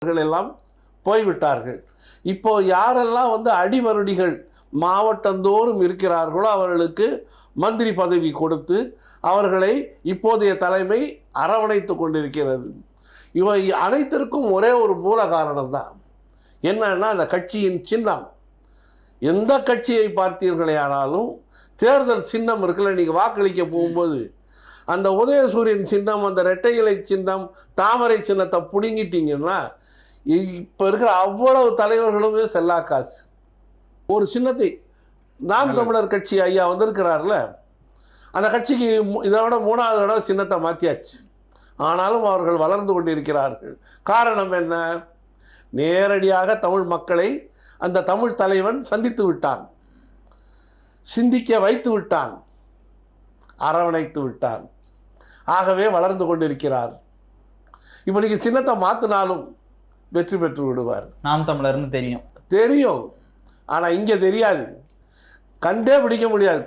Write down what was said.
எல்லாம் போய்விட்டார்கள். இப்போ யாரெல்லாம் அடிமருடிகள் மாவட்டந்தோறும் இருக்கிறார்களோ அவர்களுக்கு மந்திரி பதவி கொடுத்து அவர்களை இப்போதைய தலைமை அரவணைத்து கொண்டிருக்கிறது. இவை அனைத்திற்கும் ஒரே ஒரு மூல காரணம் தான். என்னன்னா, அந்த கட்சியின் சின்னம். எந்த கட்சியை பார்த்தீர்களே ஆனாலும் தேர்தல் சின்னம் இருக்குல்ல, நீங்கள் வாக்களிக்க போகும்போது அந்த உதயசூரியன் சின்னம், அந்த இரட்டை இலை சின்னம், தாமரை சின்னத்தை பிடுங்கிட்டீங்கன்னா இப்போ இருக்கிற அவ்வளவு தலைவர்களுமே செல்லா காசு. ஒரு சின்னத்தை நாம் தமிழர் கட்சி ஐயா வந்திருக்கிறார்ல, அந்த கட்சிக்கு இதோட 3வது தடவை சின்னத்தை மாற்றியாச்சு. ஆனாலும் அவர்கள் வளர்ந்து கொண்டிருக்கிறார்கள். காரணம் என்ன? நேரடியாக தமிழ் மக்களை அந்த தமிழ் தலைவன் சந்தித்து விட்டான், சிந்திக்க வைத்து விட்டான், அரவணைத்து விட்டான். ஆகவே வளர்ந்து கொண்டிருக்கிறார். இப்போ நீங்கள் சின்னத்தை மாற்றினாலும் வெற்றி பெற்று விடுவார். நாம் தமிழர்னு தெரியும், ஆனால் இங்கே தெரியாது, கண்டே பிடிக்க முடியாது.